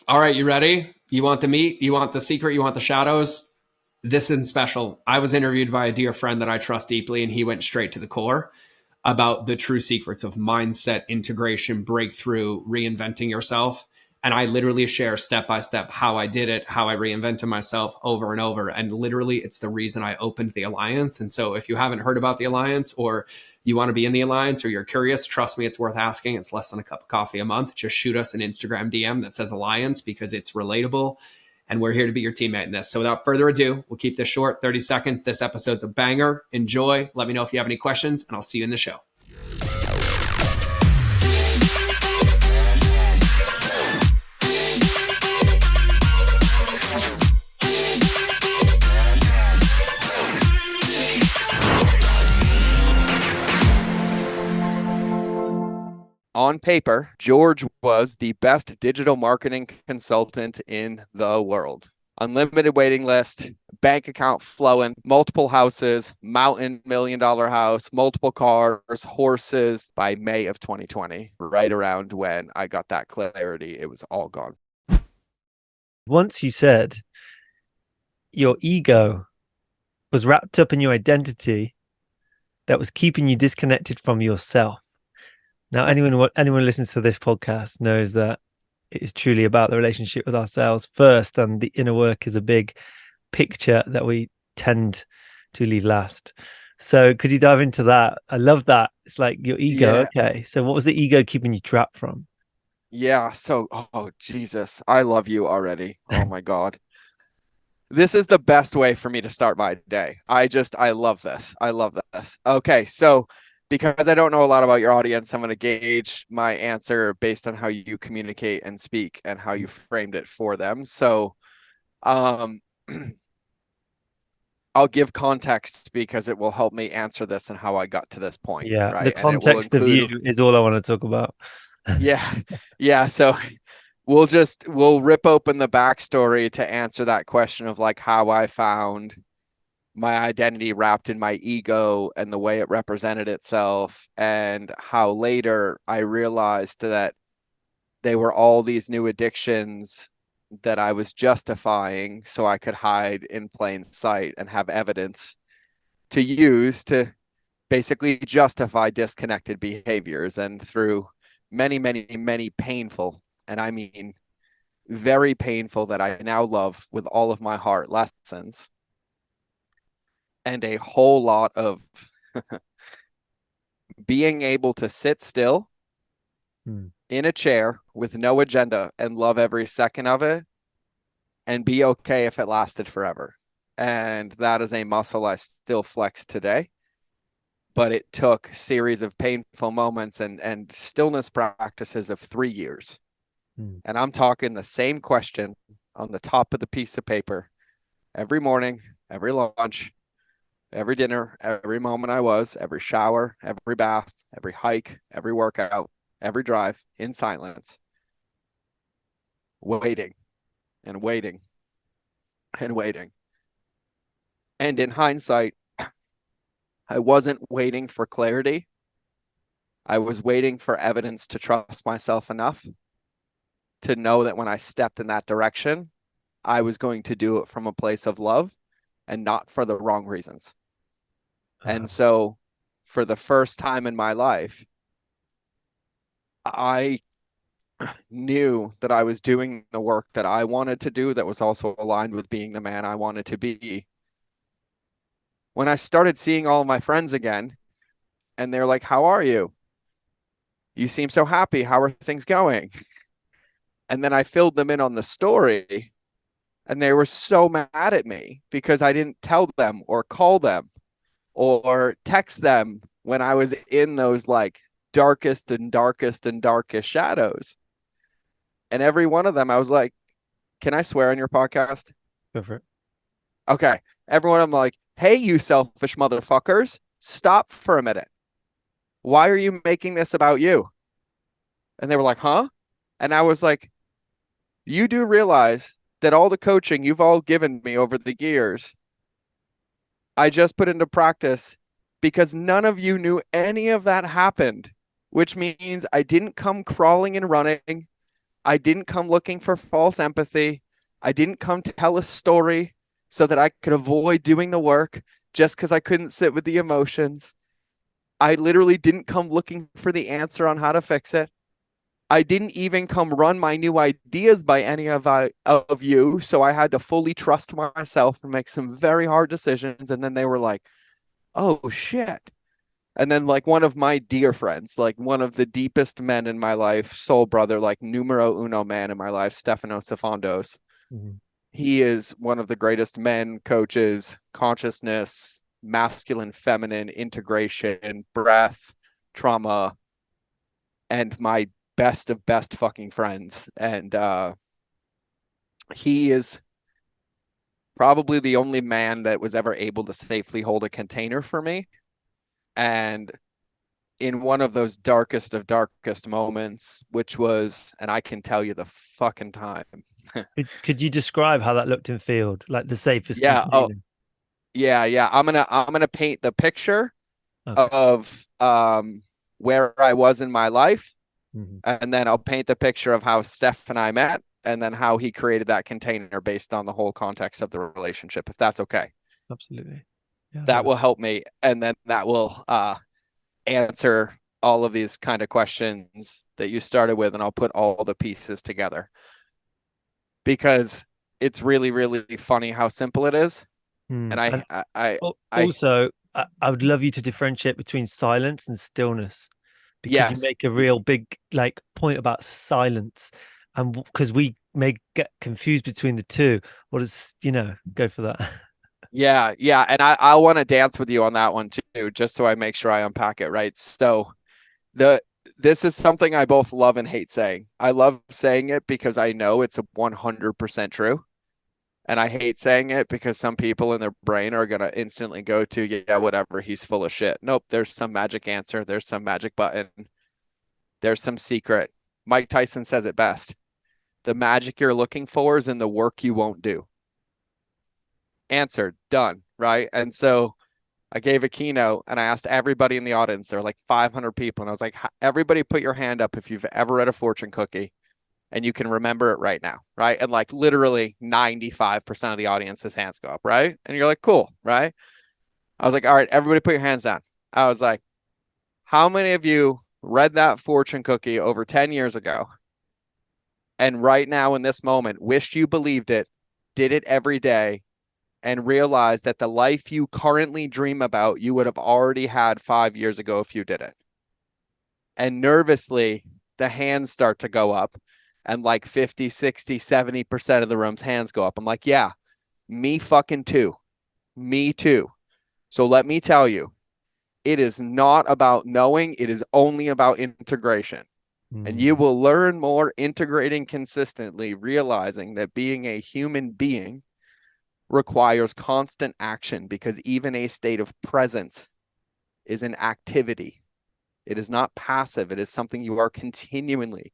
All right, you ready? You want the meat? You want the secret? You want the shadows? This isn't special. I was interviewed by a dear friend that I trust deeply, and he went straight to the core about the true secrets of mindset, integration, breakthrough, reinventing yourself. And I literally share step by step how I did it, how I reinvented myself over and over. And literally, it's the reason I opened the Alliance. And so if you haven't heard about the Alliance, or you want to be in the Alliance, or you're curious, trust me, it's worth asking. It's less than a cup of coffee a month. Just shoot us an Instagram DM that says Alliance, because it's relatable. And we're here to be your teammate in this. So without further ado, we'll keep this short, 30 seconds. This episode's a banger. Enjoy. Let me know if you have any questions, and I'll see you in the show. On paper, George was the best digital marketing consultant in the world. Unlimited waiting list, bank account flowing, multiple houses, mountain $1 million house, multiple cars, horses. By May of 2020, right around when I got that clarity, it was all gone. Once you said your ego was wrapped up in your identity that was keeping you disconnected from yourself. Now, anyone listens to this podcast knows that it is truly about the relationship with ourselves first, and the inner work is a big picture that we tend to leave last. So could you dive into that? I love that. It's like your ego. Yeah. Okay. So what was the ego keeping you trapped from? Yeah. So, oh, Jesus, I love you already. Oh my God. This is the best way for me to start my day. I love this. I love this. Okay. So, because I don't know a lot about your audience, I'm going to gauge my answer based on how you communicate and speak and how you framed it for them. So I'll give context because it will help me answer this and how I got to this point. Yeah, right? The context of you is all I want to talk about. Yeah. So we'll rip open the backstory to answer that question of like how I found my identity wrapped in my ego and the way it represented itself, and how later I realized that they were all these new addictions that I was justifying so I could hide in plain sight and have evidence to use to basically justify disconnected behaviors. And through many, many, many painful, and I mean very painful, that I now love with all of my heart, lessons, and a whole lot of being able to sit still in a chair with no agenda and love every second of it and be okay if it lasted forever. And that is a muscle I still flex today. But it took a series of painful moments and stillness practices of 3 years. And I'm talking the same question on the top of the piece of paper every morning, every lunch, every dinner, every moment every shower, every bath, every hike, every workout, every drive, in silence, waiting and waiting and waiting. And in hindsight, I wasn't waiting for clarity. I was waiting for evidence to trust myself enough to know that when I stepped in that direction, I was going to do it from a place of love and not for the wrong reasons. And so for the first time in my life, I knew that I was doing the work that I wanted to do that was also aligned with being the man I wanted to be. When I started seeing all of my friends again, and they're like, "How are you? You seem so happy. How are things going?" And then I filled them in on the story, and they were so mad at me because I didn't tell them or call them or text them when I was in those like darkest and darkest and darkest shadows. And every one of them, I was like, "Can I swear on your podcast?" Go for it. Okay. Every one of them like, "Hey, you selfish motherfuckers, stop for a minute. Why are you making this about you?" And they were like, "Huh?" And I was like, "You do realize that all the coaching you've all given me over the years, I just put into practice because none of you knew any of that happened, which means I didn't come crawling and running. I didn't come looking for false empathy. I didn't come to tell a story so that I could avoid doing the work just because I couldn't sit with the emotions. I literally didn't come looking for the answer on how to fix it. I didn't even come run my new ideas by any of you. So I had to fully trust myself and make some very hard decisions. And then they were like, oh, shit. And then like one of my dear friends, like one of the deepest men in my life, soul brother, like numero uno man in my life, Stefano Sifondos. Mm-hmm. He is one of the greatest men, coaches, consciousness, masculine, feminine, integration, breath, trauma, and my best of best fucking friends. And he is probably the only man that was ever able to safely hold a container for me. And in one of those darkest of darkest moments, which was, and I can tell you the fucking time. Could you describe how that looked and felt, like the safest? Yeah. Container? Oh, yeah. I'm gonna paint the picture of where I was in my life, and then I'll paint the picture of how Steph and I met, and then how he created that container based on the whole context of the relationship. If that's okay. Absolutely. Yeah, that will help me, and then that will answer all of these kind of questions that you started with, and I'll put all the pieces together because it's really, really funny how simple it is. And I would love you to differentiate between silence and stillness, because you make a real big like point about silence, and because we may get confused between the two. What is, go for that. Yeah. And I want to dance with you on that one too, just so I make sure I unpack it right. So this is something I both love and hate saying. I love saying it because I know it's 100% true. And I hate saying it because some people in their brain are going to instantly go to, yeah, whatever, he's full of shit. Nope, there's some magic answer. There's some magic button. There's some secret. Mike Tyson says it best. The magic you're looking for is in the work you won't do. Answered, done, right? And so I gave a keynote and I asked everybody in the audience, there were like 500 people. And I was like, everybody put your hand up if you've ever read a fortune cookie and you can remember it right now, right? And like literally 95% of the audience's hands go up, right? And you're like, cool, right? I was like, all right, everybody put your hands down. I was like, how many of you read that fortune cookie over 10 years ago and right now in this moment wished you believed it, did it every day, and realize that the life you currently dream about, you would have already had 5 years ago if you did it? And nervously, the hands start to go up, and like 50, 60, 70% of the room's hands go up. I'm like, yeah, me fucking too. Me too. So let me tell you, it is not about knowing. It is only about integration. And you will learn more integrating consistently, realizing that being a human being requires constant action, because even a state of presence is an activity. It is not passive. It is something you are continually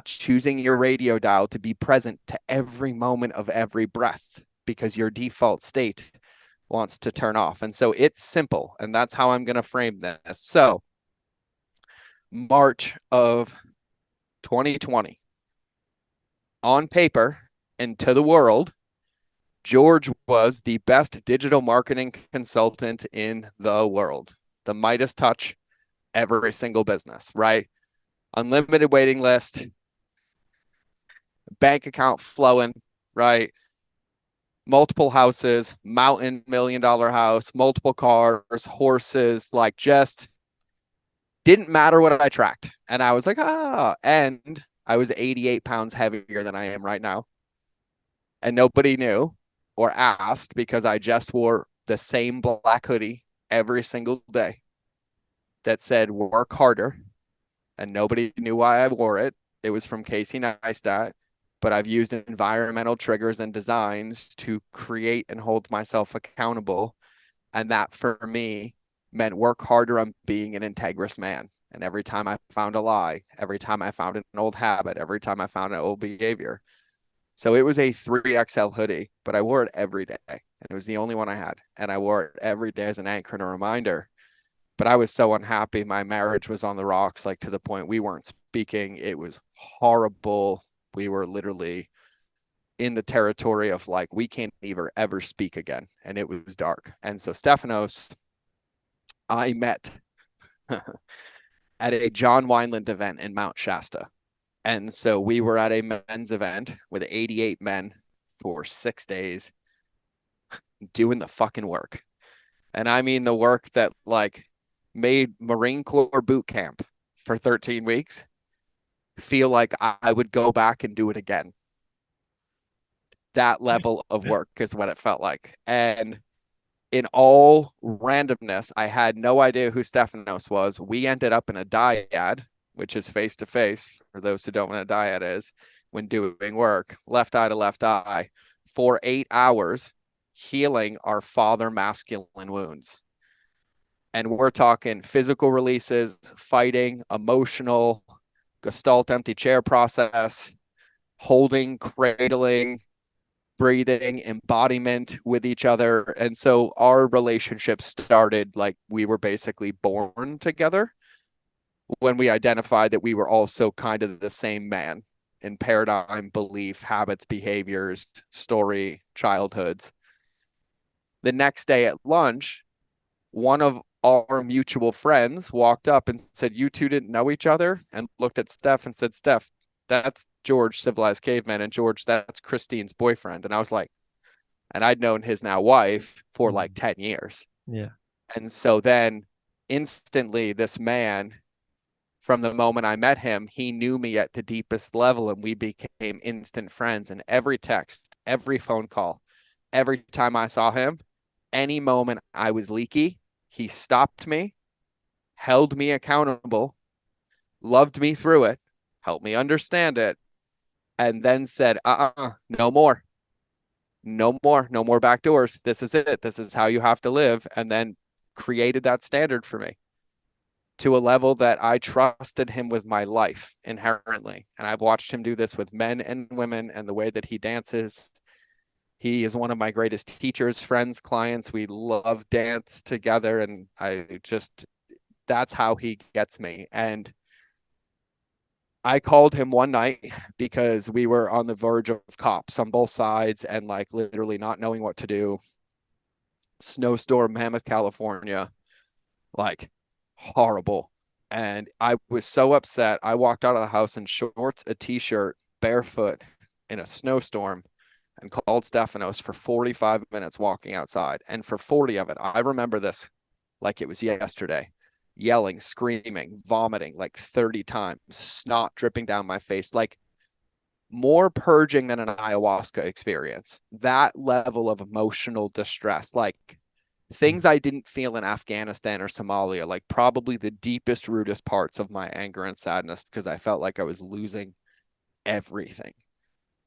choosing your radio dial to be present to every moment of every breath, because your default state wants to turn off. And so it's simple. And that's how I'm going to frame this. So March of 2020, on paper and to the world, George was the best digital marketing consultant in the world. The Midas touch, every single business, right? Unlimited waiting list, bank account flowing, right? Multiple houses, mountain $1 million house, multiple cars, horses, like just didn't matter what I tracked. And I was like, and I was 88 pounds heavier than I am right now. And nobody knew or asked, because I just wore the same black hoodie every single day that said work harder, and nobody knew why I wore it. It was from Casey Neistat, but I've used environmental triggers and designs to create and hold myself accountable. And that for me meant work harder on being an integrous man. And every time I found a lie, every time I found an old habit, every time I found an old behavior. So it was a 3XL hoodie, but I wore it every day. And it was the only one I had. And I wore it every day as an anchor and a reminder. But I was so unhappy. My marriage was on the rocks, like to the point we weren't speaking. It was horrible. We were literally in the territory of like, we can't ever speak again. And it was dark. And so Stephanos, I met at a John Wineland event in Mount Shasta. And so we were at a men's event with 88 men for 6 days doing the fucking work. And I mean the work that like made Marine Corps boot camp for 13 weeks feel like I would go back and do it again. That level of work is what it felt like. And in all randomness, I had no idea who Stephanos was. We ended up in a dyad, which is face to face, for those who don't know what a dyad is, when doing work, left eye to left eye, for 8 hours, healing our father masculine wounds. And we're talking physical releases, fighting, emotional, gestalt empty chair process, holding, cradling, breathing, embodiment with each other. And so our relationship started like we were basically born together when we identified that we were also kind of the same man in paradigm, belief, habits, behaviors, story, childhoods. The next day at lunch, one of our mutual friends walked up and said, "You two didn't know each other?" And looked at Steph and said, "Steph, that's George, Civilized Caveman, and George, that's Christine's boyfriend." And I was like, and I'd known his now wife for like 10 years. Yeah. And so then instantly this man, from the moment I met him, he knew me at the deepest level and we became instant friends. And every text, every phone call, every time I saw him, any moment I was leaky, he stopped me, held me accountable, loved me through it, helped me understand it, and then said, no more. No more back doors. This is it. This is how you have to live. And then created that standard for me to a level that I trusted him with my life inherently. And I've watched him do this with men and women, and the way that he dances. He is one of my greatest teachers, friends, clients. We love dance together. And that's how he gets me. And I called him one night because we were on the verge of cops on both sides and like literally not knowing what to do. Snowstorm, Mammoth, California, like horrible. And I was so upset. I walked out of the house in shorts, a t-shirt, barefoot in a snowstorm, and called Stephanos for 45 minutes walking outside. And for 40 of it, I remember this like it was yesterday. Yelling, screaming, vomiting like 30 times, snot dripping down my face, like more purging than an ayahuasca experience. That level of emotional distress, like things I didn't feel in Afghanistan or Somalia, like probably the deepest, rudest parts of my anger and sadness, because I felt like I was losing everything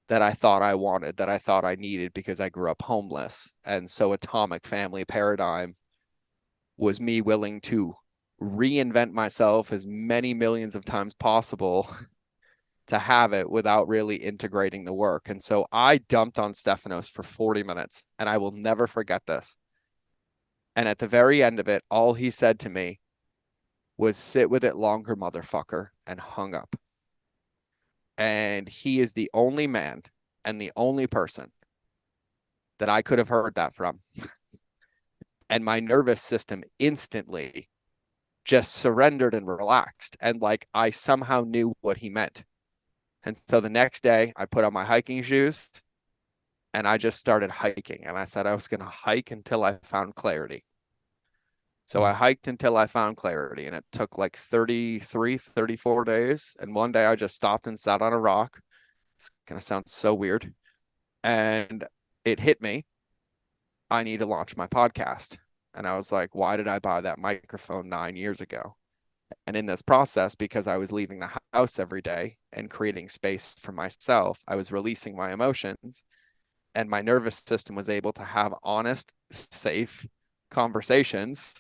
that I thought I wanted, that I thought I needed, because I grew up homeless. And so atomic family paradigm was me willing to reinvent myself as many millions of times possible to have it without really integrating the work. And so I dumped on Stephanos for 40 minutes, and I will never forget this. And at the very end of it, all he said to me was, "Sit with it longer, motherfucker," and hung up. And he is the only man and the only person that I could have heard that from. And my nervous system instantly just surrendered and relaxed. And like I somehow knew what he meant. And so the next day I put on my hiking shoes and I just started hiking. And I said I was going to hike until I found clarity. So I hiked until I found clarity, and it took like 33, 34 days. And one day I just stopped and sat on a rock. It's going to sound so weird. And it hit me. I need to launch my podcast. And I was like, why did I buy that microphone 9 years ago? And in this process, because I was leaving the house every day and creating space for myself, I was releasing my emotions, and my nervous system was able to have honest, safe conversations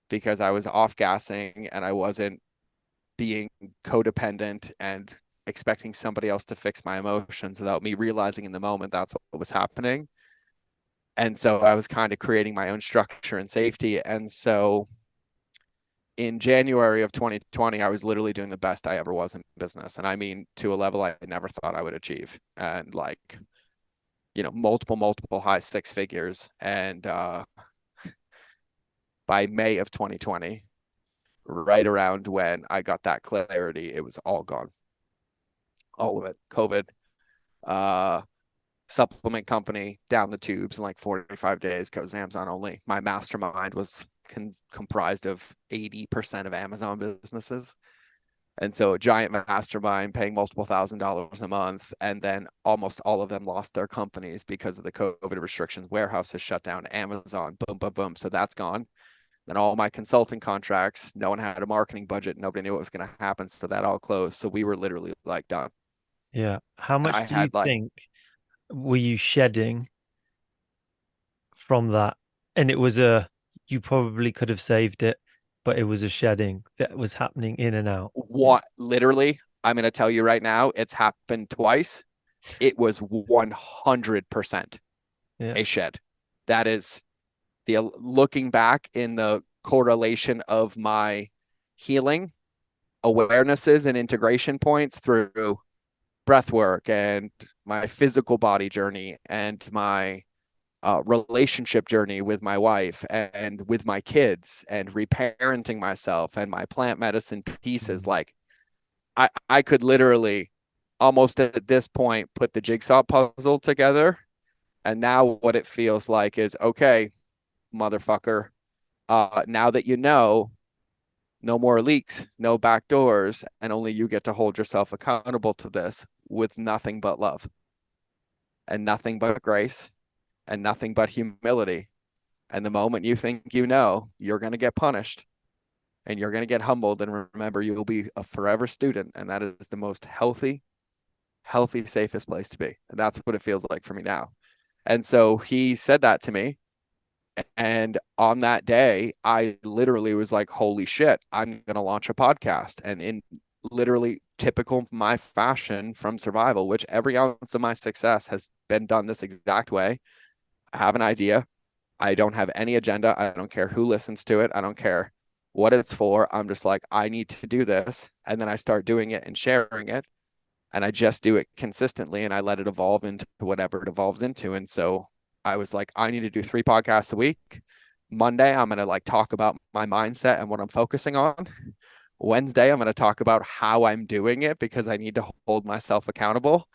because I was off gassing and I wasn't being codependent and expecting somebody else to fix my emotions without me realizing in the moment that's what was happening. And so I was kind of creating my own structure and safety. And so in January of 2020, I was literally doing the best I ever was in business. And I mean, to a level I never thought I would achieve. And like, multiple high six figures. And by May of 2020, right around when I got that clarity, it was all gone. All of it. COVID, supplement company down the tubes in like 45 days, goes Amazon only. My mastermind was comprised of 80% of Amazon businesses. And so a giant mastermind paying multiple $1,000s a month. And then almost all of them lost their companies because of the COVID restrictions. Warehouses shut down, Amazon, boom, boom, boom. So that's gone. Then all my consulting contracts, no one had a marketing budget. Nobody knew what was going to happen. So that all closed. So we were literally like done. Yeah. How much do you think were you shedding from that? And it was you probably could have saved it, but it was a shedding that was happening in and out. What? Literally, I'm going to tell you right now, it's happened twice. It was 100% a shed. That is looking back in the correlation of my healing awarenesses and integration points through breath work and my physical body journey and my relationship journey with my wife and with my kids and reparenting myself and my plant medicine pieces. Like I could literally almost at this point put the jigsaw puzzle together. And now what it feels like is, okay, motherfucker, now that you know, no more leaks, no back doors, and only you get to hold yourself accountable to this with nothing but love and nothing but grace and nothing but humility. And the moment you think you're going to get punished and you're going to get humbled. And remember, you'll be a forever student. And that is the most healthy, safest place to be. And that's what it feels like for me now. And so he said that to me. And on that day, I literally was like, holy shit, I'm going to launch a podcast. And in literally typical my fashion from survival, which every ounce of my success has been done this exact way. I have an idea. I don't have any agenda. I don't care who listens to it. I don't care what it's for. I'm just like, I need to do this. And then I start doing it and sharing it. And I just do it consistently and I let it evolve into whatever it evolves into. And so I was like, I need to do 3 podcasts a week. Monday, I'm going to like talk about my mindset and what I'm focusing on. Wednesday, I'm going to talk about how I'm doing it because I need to hold myself accountable.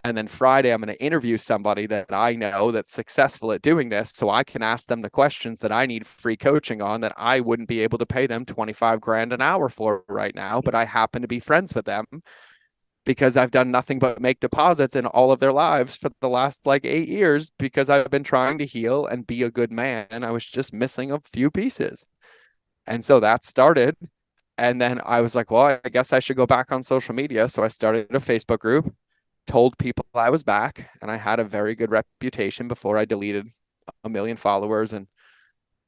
And then Friday, I'm going to interview somebody that I know that's successful at doing this so I can ask them the questions that I need free coaching on that I wouldn't be able to pay them 25 grand an hour for right now, but I happen to be friends with them because I've done nothing but make deposits in all of their lives for the last like 8 years because I've been trying to heal and be a good man. I was just missing a few pieces. And so that started. And then I was like, well, I guess I should go back on social media. So I started a Facebook group, told people I was back, and I had a very good reputation before I deleted 1 million followers and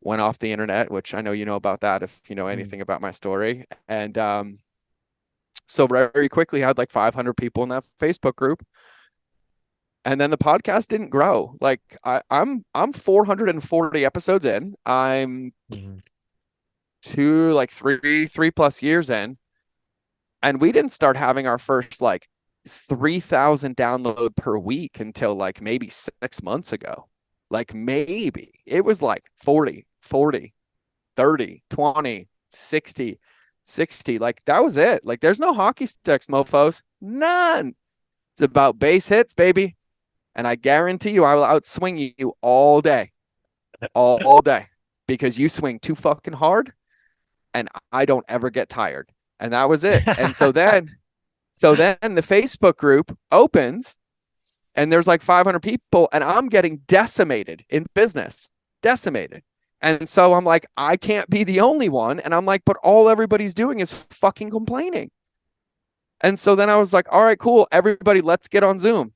went off the internet, which I know you know about that if you know anything about my story. And so very quickly I had like 500 people in that Facebook group. And then the podcast didn't grow. Like I'm 440 episodes in. I'm 3+ years in. And we didn't start having our first like 3,000 download per week until like maybe 6 months ago. Like maybe it was like 40, 30, 20, 60. Like that was it. Like there's no hockey sticks, mofos. None. It's about base hits, baby. And I guarantee you I will outswing you all day. All day. Because you swing too fucking hard and I don't ever get tired. And that was it. And so then the Facebook group opens and there's like 500 people and I'm getting decimated in business. Decimated. And so I'm like, I can't be the only one. And I'm like, but all everybody's doing is fucking complaining. And so then I was like, all right, cool. Everybody, let's get on Zoom.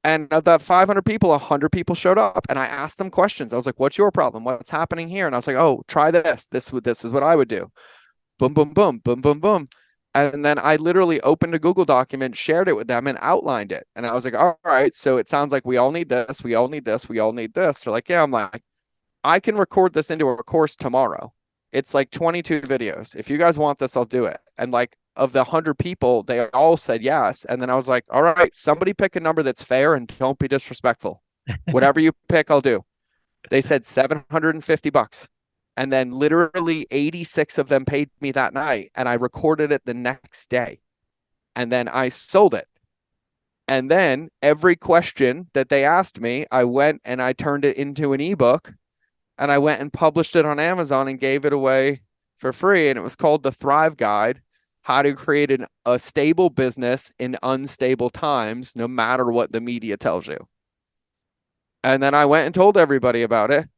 And of that 500 people, 100 people showed up and I asked them questions. I was like, what's your problem? What's happening here? And I was like, oh, try this. This is what I would do. Boom, boom, boom, boom, boom, boom. And then I literally opened a Google document, shared it with them and outlined it. And I was like, all right, so it sounds like we all need this. We all need this. We all need this. So like, yeah, I'm like, I can record this into a course tomorrow. It's like 22 videos. If you guys want this, I'll do it. And like of the 100 people, they all said yes. And then I was like, all right, somebody pick a number that's fair and don't be disrespectful. Whatever you pick, I'll do. They said $750. And then literally 86 of them paid me that night. And I recorded it the next day. And then I sold it. And then every question that they asked me, I went and I turned it into an ebook, and I went and published it on Amazon and gave it away for free. And it was called The Thrive Guide: How to Create a Stable Business in Unstable Times, no matter what the media tells you. And then I went and told everybody about it.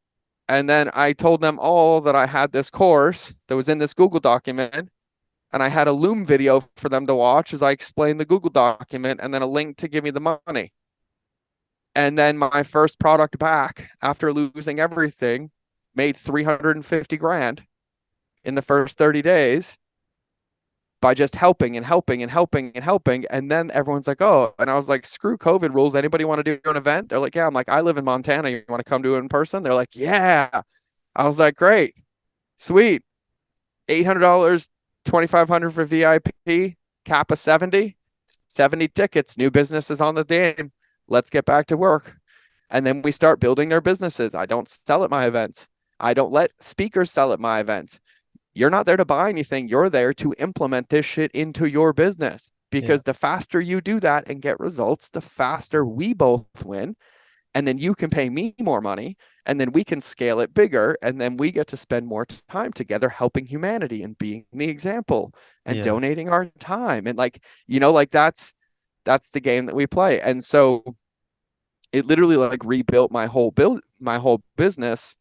And then I told them all that I had this course that was in this Google document. And I had a Loom video for them to watch as I explained the Google document, and then a link to give me the money. And then my first product back after losing everything made 350 grand in the first 30 days by just helping and helping and helping and helping. And then everyone's like, oh, and I was like, screw COVID rules. Anybody want to do an event? They're like, yeah. I'm like, I live in Montana. You want to come do it in person? They're like, yeah. I was like, great, sweet. $800, $2,500 for VIP, cap of 70 tickets. New businesses on the game. Let's get back to work. And then we start building their businesses. I don't sell at my events. I don't let speakers sell at my events. You're not there to buy anything. You're there to implement this shit into your business, because the faster you do that and get results, the faster we both win. And then you can pay me more money, and then we can scale it bigger. And then we get to spend more time together helping humanity and being the example and donating our time. And like, like that's the game that we play. And so it literally like rebuilt my whole business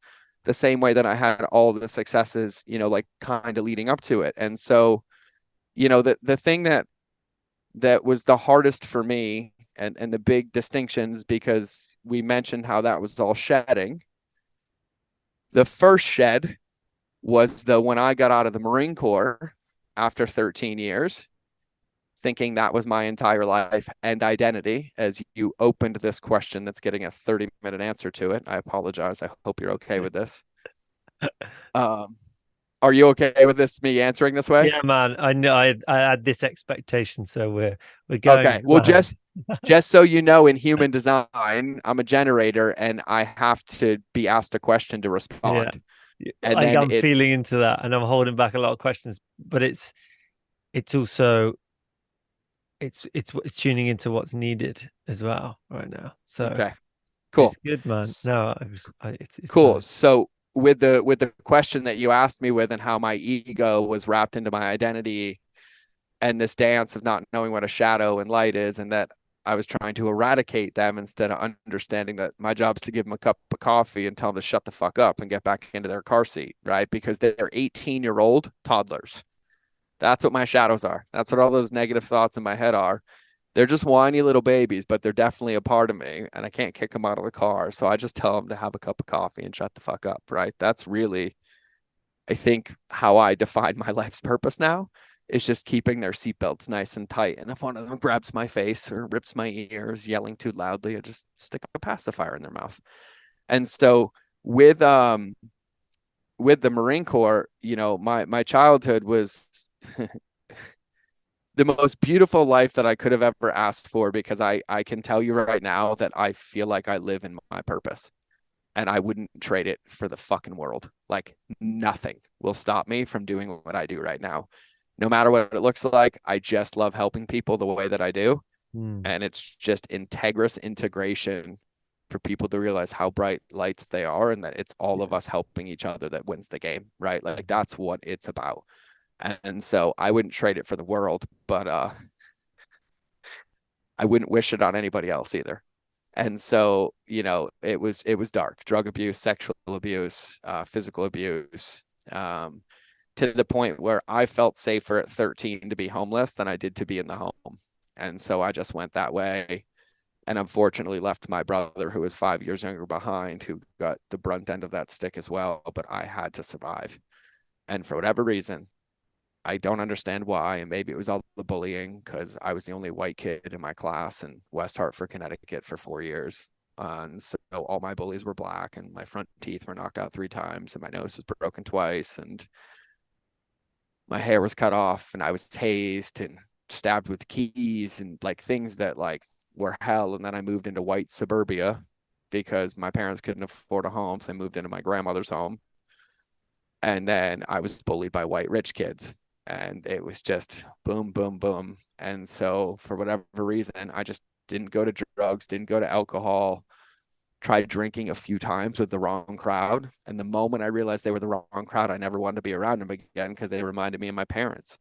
the same way that I had all the successes, like kind of leading up to it. And so, the thing that was the hardest for me, and the big distinctions, because we mentioned how that was all shedding. The first shed was when I got out of the Marine Corps after 13 years, thinking that was my entire life and identity. As you opened this question that's getting a 30-minute answer to it, I apologize. I hope you're okay with this. Are you okay with me answering this way? Yeah, man. I know I had this expectation, so we're going. Okay. Well, just so you know, in human design, I'm a generator, and I have to be asked a question to respond. Yeah. And I'm feeling into that, and I'm holding back a lot of questions, but it's also it's tuning into what's needed as well right now. So okay, cool. It's good, man. No, it's cool. nice. So with the question that you asked me with, and how my ego was wrapped into my identity, and this dance of not knowing what a shadow and light is, and that I was trying to eradicate them instead of understanding that my job is to give them a cup of coffee and tell them to shut the fuck up and get back into their car seat, right? Because they're 18-year-old toddlers. That's what my shadows are. That's what all those negative thoughts in my head are. They're just whiny little babies, but they're definitely a part of me, and I can't kick them out of the car. So I just tell them to have a cup of coffee and shut the fuck up, right? That's really, I think, how I define my life's purpose now, is just keeping their seatbelts nice and tight. And if one of them grabs my face or rips my ears yelling too loudly, I just stick a pacifier in their mouth. And so with the Marine Corps, my childhood was the most beautiful life that I could have ever asked for, because I can tell you right now that I feel like I live in my purpose, and I wouldn't trade it for the fucking world. Like, nothing will stop me from doing what I do right now. No matter what it looks like, I just love helping people the way that I do. And it's just integrous integration for people to realize how bright lights they are, and that it's all of us helping each other that wins the game, right? Like, that's what it's about. And so I wouldn't trade it for the world, but I wouldn't wish it on anybody else either. And so, it was dark. Drug abuse, sexual abuse, physical abuse, to the point where I felt safer at 13 to be homeless than I did to be in the home. And so I just went that way, and unfortunately left my brother, who was 5 years younger, behind, who got the brunt end of that stick as well. But I had to survive. And for whatever reason, I don't understand why, and maybe it was all the bullying, because I was the only white kid in my class in West Hartford, Connecticut for 4 years. And so all my bullies were black, and my front teeth were knocked out 3 times, and my nose was broken twice, and my hair was cut off, and I was tased and stabbed with keys, and like things that like were hell. And then I moved into white suburbia because my parents couldn't afford a home, so I moved into my grandmother's home. And then I was bullied by white rich kids, and it was just boom, boom, boom. And so for whatever reason, I just didn't go to drugs, didn't go to alcohol, tried drinking a few times with the wrong crowd. And the moment I realized they were the wrong crowd, I never wanted to be around them again because they reminded me of my parents.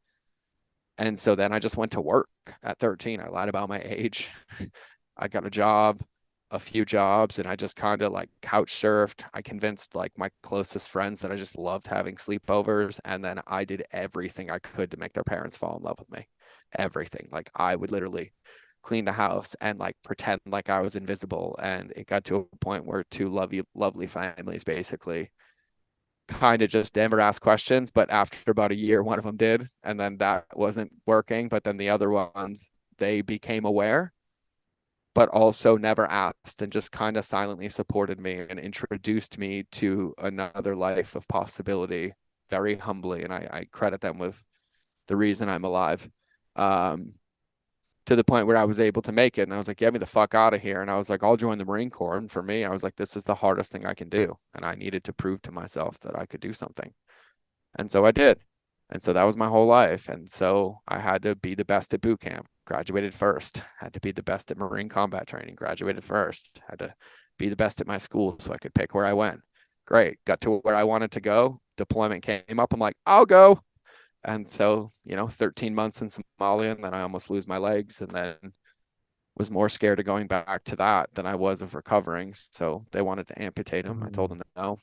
And so then I just went to work at 13. I lied about my age. I got a job, a few jobs, and I just kind of like couch surfed. I convinced like my closest friends that I just loved having sleepovers. And then I did everything I could to make their parents fall in love with me. Everything. Like I would literally clean the house and like pretend like I was invisible. And it got to a point where 2 lovely families basically kind of just never asked questions. But after about a year, one of them did. And then that wasn't working. But then the other ones, they became aware, but also never asked, and just kind of silently supported me and introduced me to another life of possibility very humbly. And I credit them with the reason I'm alive. To the point where I was able to make it. And I was like, get me the fuck out of here. And I was like, I'll join the Marine Corps. And for me, I was like, this is the hardest thing I can do. And I needed to prove to myself that I could do something. And so I did. And so that was my whole life. And so I had to be the best at boot camp, graduated first, had to be the best at Marine combat training, graduated first, had to be the best at my school so I could pick where I went. Great. Got to where I wanted to go. Deployment came up. I'm like, I'll go. And so, 13 months in Somalia, and then I almost lose my legs, and then was more scared of going back to that than I was of recovering. So they wanted to amputate him. I told them no.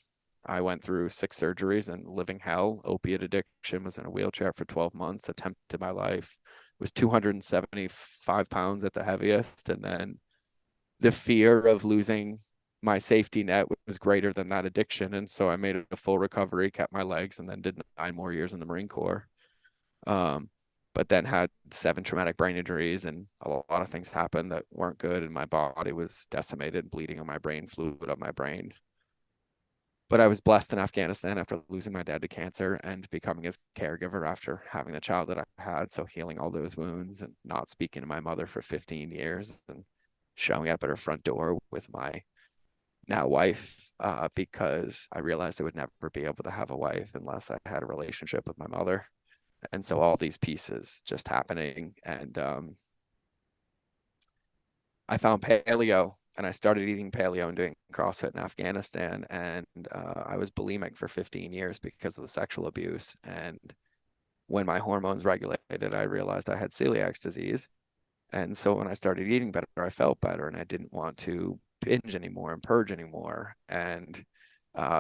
I went through 6 surgeries and living hell. Opiate addiction, was in a wheelchair for 12 months, attempted my life, was 275 pounds at the heaviest. And then the fear of losing my safety net was greater than that addiction. And so I made it a full recovery, kept my legs, and then did 9 more years in the Marine Corps. But then had 7 traumatic brain injuries, and a lot of things happened that weren't good. And my body was decimated, bleeding on my brain, fluid on my brain. But I was blessed in Afghanistan after losing my dad to cancer and becoming his caregiver after having the child that I had. So healing all those wounds and not speaking to my mother for 15 years and showing up at her front door with my now wife, because I realized I would never be able to have a wife unless I had a relationship with my mother. And so all these pieces just happening. And I found paleo, and I started eating paleo and doing CrossFit in Afghanistan. And I was bulimic for 15 years because of the sexual abuse. And when my hormones regulated, I realized I had celiac disease. And so when I started eating better, I felt better, and I didn't want to binge anymore and purge anymore. And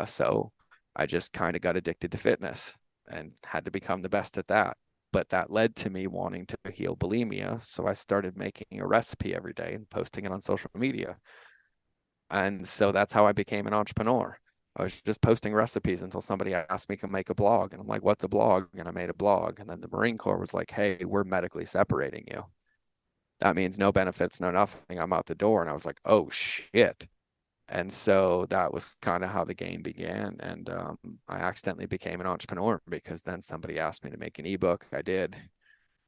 so I just kind of got addicted to fitness and had to become the best at that. But that led to me wanting to heal bulimia. So I started making a recipe every day and posting it on social media. And so that's how I became an entrepreneur. I was just posting recipes until somebody asked me to make a blog. And I'm like, what's a blog? And I made a blog. And then the Marine Corps was like, hey, we're medically separating you. That means no benefits, no nothing. I'm out the door. And I was like, oh, shit. And so that was kind of how the game began. And I accidentally became an entrepreneur because then somebody asked me to make an ebook. I did.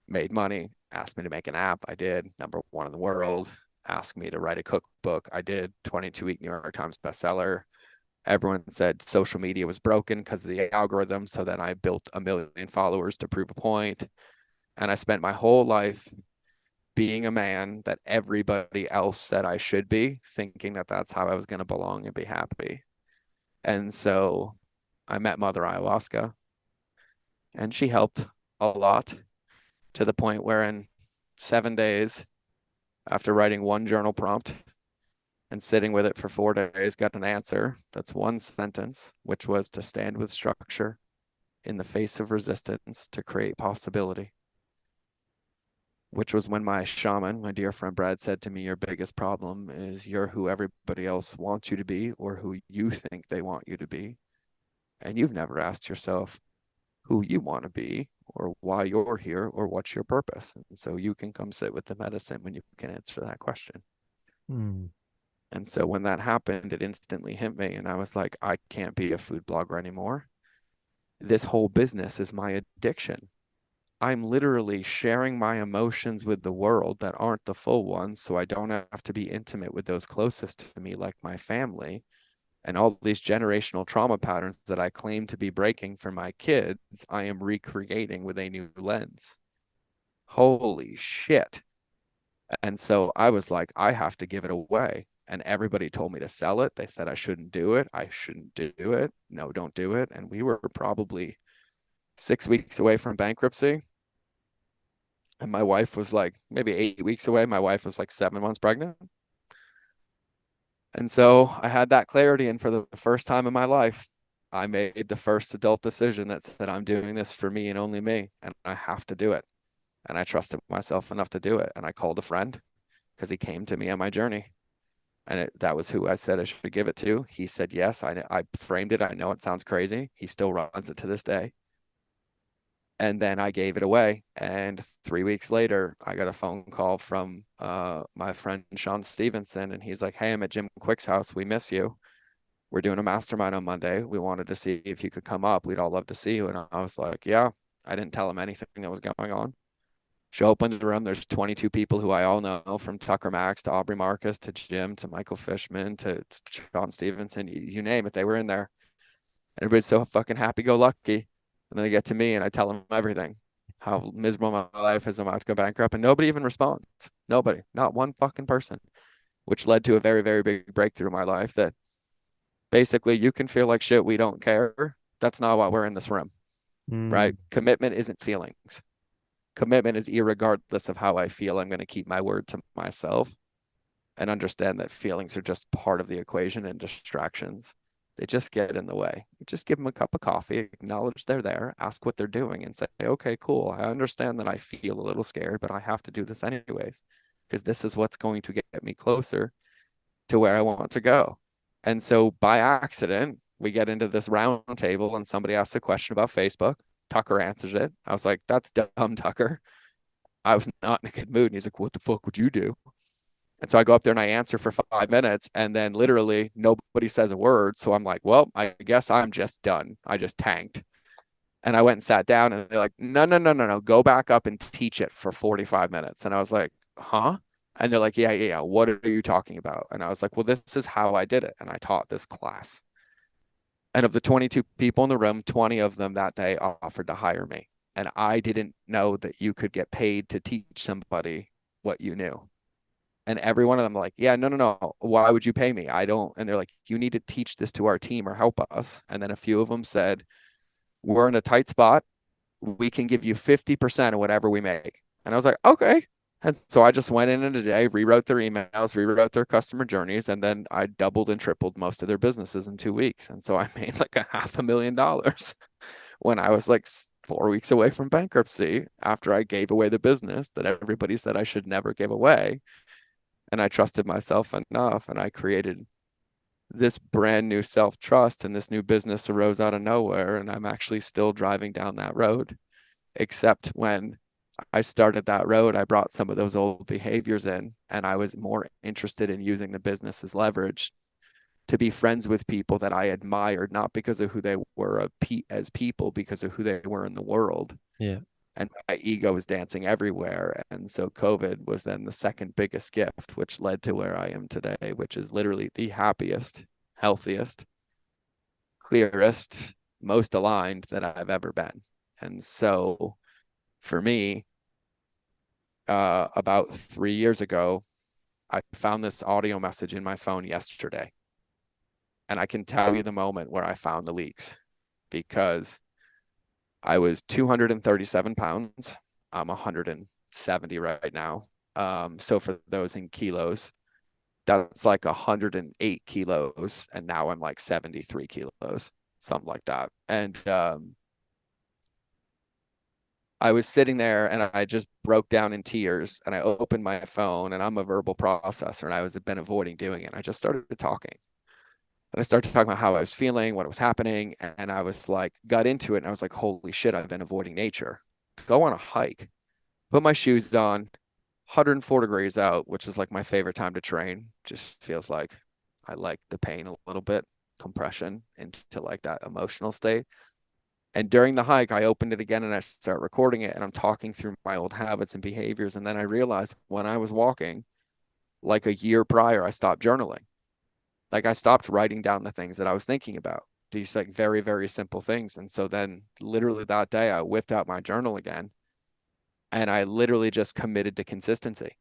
Made money. Asked me to make an app. I did. #1 in the world. Asked me to write a cookbook. I did. 22-week New York Times bestseller. Everyone said social media was broken because of the algorithm. So then I built 1 million followers to prove a point. And I spent my whole life being a man that everybody else said I should be, thinking that that's how I was going to belong and be happy. And so I met Mother Ayahuasca, and she helped a lot, to the point where in 7 days, after writing 1 journal prompt and sitting with it for 4 days, got an answer. That's 1 sentence, which was to stand with structure in the face of resistance to create possibility. Which was when my shaman, my dear friend Brad, said to me, your biggest problem is you're who everybody else wants you to be, or who you think they want you to be. And you've never asked yourself who you want to be, or why you're here, or what's your purpose. And so you can come sit with the medicine when you can answer that question. And so when that happened, it instantly hit me. And I was like, I can't be a food blogger anymore. This whole business is my addiction. I'm literally sharing my emotions with the world that aren't the full ones. So I don't have to be intimate with those closest to me, like my family. And all these generational trauma patterns that I claim to be breaking for my kids, I am recreating with a new lens. Holy shit. And so I was like, I have to give it away. And everybody told me to sell it. They said I shouldn't do it. I shouldn't do it. No, don't do it. And we were probably 6 weeks away from bankruptcy. And my wife was like maybe 8 weeks away. My wife was like 7 months pregnant. And so I had that clarity. And for the first time in my life, I made the first adult decision that said, I'm doing this for me and only me. And I have to do it. And I trusted myself enough to do it. And I called a friend because he came to me on my journey. And that was who I said I should give it to. He said yes. I framed it. I know it sounds crazy. He still runs it to this day. And then I gave it away. And 3 weeks later, I got a phone call from my friend Sean Stevenson. And he's like, hey, I'm at Jim Quick's house. We miss you. We're doing a mastermind on Monday. We wanted to see if you could come up. We'd all love to see you. And I was like, yeah. I didn't tell him anything that was going on. Show up in the room. There's 22 people who I all know, from Tucker Max to Aubrey Marcus to Jim to Michael Fishman to Sean Stevenson. You name it, they were in there. And everybody's so fucking happy-go-lucky. And then they get to me and I tell them everything, how miserable my life is. I'm about to go bankrupt. And nobody even responds. Nobody, not one fucking person, which led to a very, very big breakthrough in my life that basically you can feel like shit. We don't care. That's not why we're in this room, right? Commitment isn't feelings. Commitment is irregardless of how I feel. I'm going to keep my word to myself and understand that feelings are just part of the equation and distractions. They just get in the way. You just give them a cup of coffee, acknowledge they're there, ask what they're doing, and say, okay, cool. I understand that I feel a little scared, but I have to do this anyways, because this is what's going to get me closer to where I want to go. And so by accident, we get into this round table and somebody asks a question about Facebook. Tucker answers it. I was like, that's dumb, Tucker. I was not in a good mood. And he's like, what the fuck would you do? And so I go up there and I answer for 5 minutes, and then literally nobody says a word. So I'm like, well, I guess I'm just done. I just tanked. And I went and sat down, and they're like, no. Go back up and teach it for 45 minutes. And I was like, huh? And they're like, yeah. What are you talking about? And I was like, well, this is how I did it. And I taught this class. And of the 22 people in the room, 20 of them that day offered to hire me. And I didn't know that you could get paid to teach somebody what you knew. And every one of them like, yeah, no. Why would you pay me? I don't. And they're like, you need to teach this to our team or help us. And then a few of them said, we're in a tight spot. We can give you 50% of whatever we make. And I was like, okay. And so I just went in a day, rewrote their emails, rewrote their customer journeys, and then I doubled and tripled most of their businesses in 2 weeks. And so I made like $500,000 when I was like 4 weeks away from bankruptcy, after I gave away the business that everybody said I should never give away. And I trusted myself enough, and I created this brand new self-trust, and this new business arose out of nowhere. And I'm actually still driving down that road, except when I started that road, I brought some of those old behaviors in, and I was more interested in using the business as leverage to be friends with people that I admired, not because of who they were as people, because of who they were in the world. Yeah. And my ego was dancing everywhere. And so COVID was then the second biggest gift, which led to where I am today, which is literally the happiest, healthiest, clearest, most aligned that I've ever been. And so for me, about 3 years ago, I found this audio message in my phone yesterday. And I can tell you the moment where I found the leaks, because I was 237 pounds. I'm 170 right now. So for those in kilos, that's like 108 kilos. And now I'm like 73 kilos, something like that. And I was sitting there and I just broke down in tears, and I opened my phone, and I'm a verbal processor, and I was been avoiding doing it. I just started talking, and I started talking about how I was feeling, what was happening. And I was like, got into it. And I was like, holy shit, I've been avoiding nature. Go on a hike, put my shoes on, 104 degrees out, which is like my favorite time to train. Just feels like I like the pain a little bit, compression into like that emotional state. And during the hike, I opened it again and I start recording it, and I'm talking through my old habits and behaviors. And then I realized when I was walking, like a year prior, I stopped journaling. Like I stopped writing down the things that I was thinking about, these like very, very simple things. And so then literally that day I whipped out my journal again, and I literally just committed to consistency,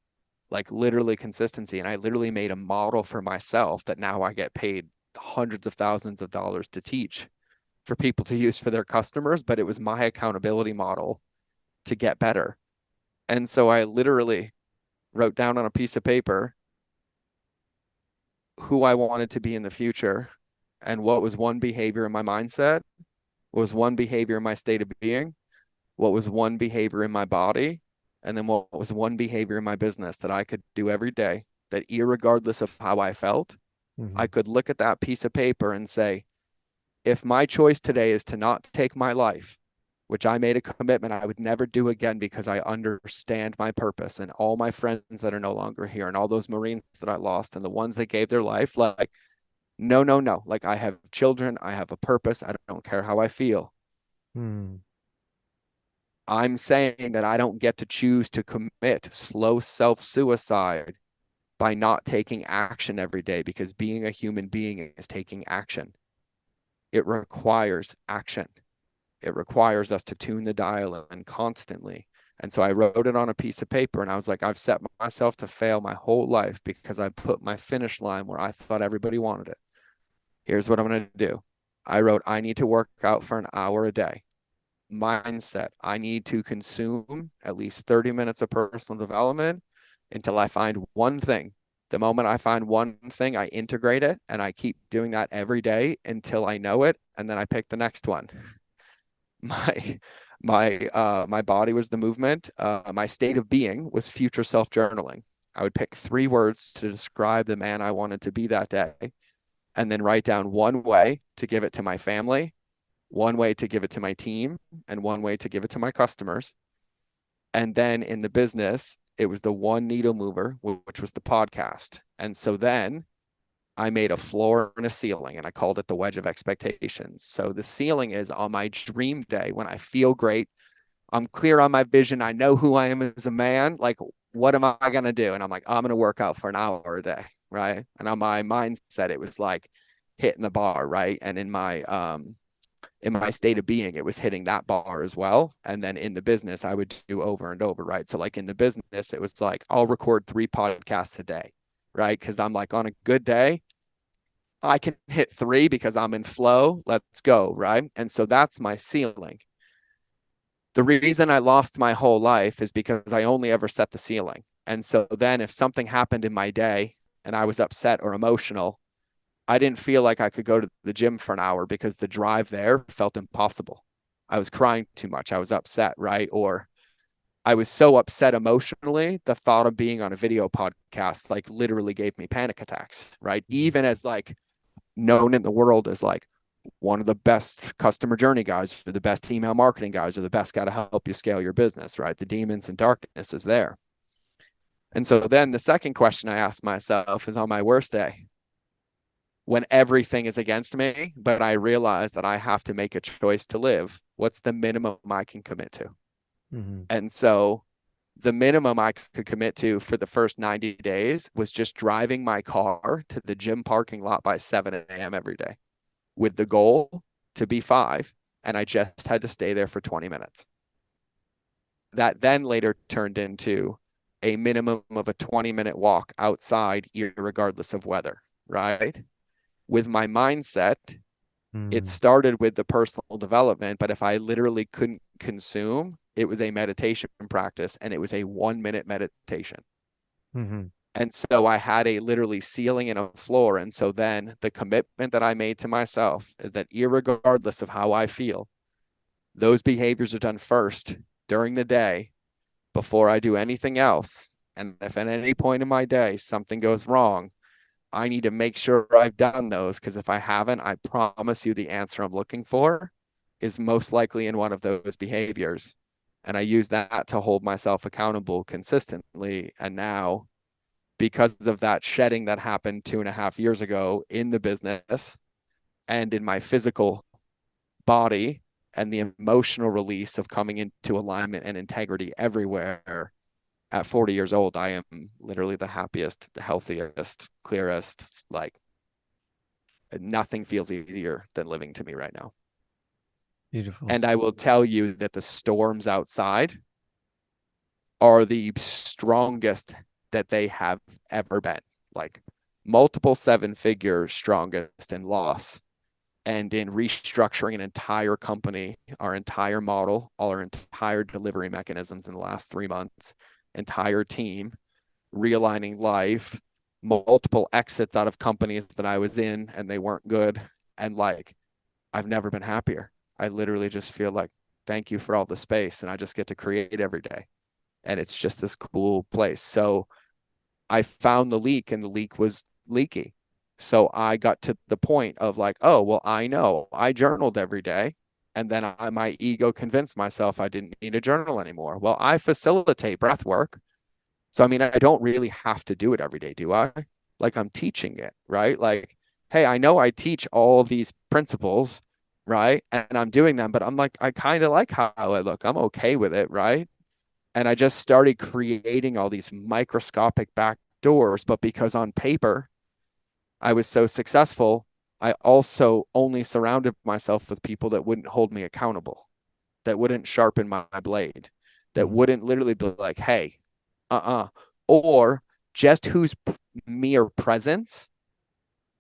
like literally consistency. And I literally made a model for myself that now I get paid hundreds of thousands of dollars to teach for people to use for their customers, but it was my accountability model to get better. And so I literally wrote down on a piece of paper who I wanted to be in the future and what was one behavior in my mindset, what was one behavior in my state of being, what was one behavior in my body, and then what was one behavior in my business that I could do every day, that irregardless of how I felt, I could look at that piece of paper and say, if my choice today is to not take my life, which I made a commitment I would never do again because I understand my purpose, and all my friends that are no longer here and all those Marines that I lost and the ones that gave their life, like, no. Like I have children, I have a purpose. I don't care how I feel. I'm saying that I don't get to choose to commit slow self-suicide by not taking action every day, because being a human being is taking action. It requires action. It requires us to tune the dial in constantly. And so I wrote it on a piece of paper, and I was like, I've set myself to fail my whole life because I put my finish line where I thought everybody wanted it. Here's what I'm going to do. I wrote, I need to work out for an hour a day. Mindset, I need to consume at least 30 minutes of personal development until I find one thing. The moment I find one thing, I integrate it, and I keep doing that every day until I know it, and then I pick the next one. My body was the movement. My state of being was future self journaling. I would pick 3 words to describe the man I wanted to be that day, and then write down one way to give it to my family, one way to give it to my team, and one way to give it to my customers. And then in the business, it was the one needle mover, which was the podcast. And so then I made a floor and a ceiling, and I called it the wedge of expectations. So the ceiling is on my dream day when I feel great, I'm clear on my vision, I know who I am as a man, like, what am I going to do? And I'm like, I'm going to work out for an hour a day, right? And on my mindset, it was like hitting the bar, right? And in my state of being, it was hitting that bar as well. And then in the business, I would do over and over, right? So like in the business, it was like, I'll record 3 podcasts a day, right? Because I'm like, on a good day, I can hit 3 because I'm in flow. Let's go, right? And so that's my ceiling. The reason I lost my whole life is because I only ever set the ceiling. And so then if something happened in my day and I was upset or emotional, I didn't feel like I could go to the gym for an hour because the drive there felt impossible. I was crying too much. I was upset, right? Or I was so upset emotionally, the thought of being on a video podcast like literally gave me panic attacks, right? Even as like known in the world as like one of the best customer journey guys, or the best email marketing guys, or the best guy to help you scale your business, right? The demons and darkness is there. And so then the second question I asked myself is, on my worst day, when everything is against me, but I realize that I have to make a choice to live, what's the minimum I can commit to? And so the minimum I could commit to for the first 90 days was just driving my car to the gym parking lot by 7 a.m. every day, with the goal to be 5. And I just had to stay there for 20 minutes. That then later turned into a minimum of a 20-minute walk outside, regardless of weather, right? With my mindset, it started with the personal development, but if I literally couldn't consume, it was a meditation practice, and it was a 1-minute meditation. And so I had a literally ceiling and a floor. And so then the commitment that I made to myself is that irregardless of how I feel, those behaviors are done first during the day before I do anything else. And if at any point in my day something goes wrong, I need to make sure I've done those, because if I haven't, I promise you the answer I'm looking for is most likely in one of those behaviors. And I use that to hold myself accountable consistently. And now because of that shedding that happened 2.5 years ago in the business and in my physical body, and the emotional release of coming into alignment and integrity everywhere. At 40 years old, I am literally the happiest, healthiest, clearest, like nothing feels easier than living to me right now. Beautiful. And I will tell you that the storms outside are the strongest that they have ever been. Like multiple 7-figure strongest in loss, and in restructuring an entire company, our entire model, all our entire delivery mechanisms in the last 3 months, entire team, realigning life, multiple exits out of companies that I was in and they weren't good. And like, I've never been happier. I literally just feel like, thank you for all the space. And I just get to create every day. And it's just this cool place. So I found the leak, and the leak was leaky. So I got to the point of like, oh, well, I know I journaled every day. And then my ego convinced myself I didn't need a journal anymore. Well, I facilitate breath work. So, I mean, I don't really have to do it every day, do I? Like, I'm teaching it, right? Like, hey, I know I teach all these principles, right? And I'm doing them, but I'm like, I kind of like how I look. I'm okay with it, right? And I just started creating all these microscopic back doors. But because on paper, I was so successful, I also only surrounded myself with people that wouldn't hold me accountable, that wouldn't sharpen my blade, that wouldn't literally be like, hey, or just whose mere presence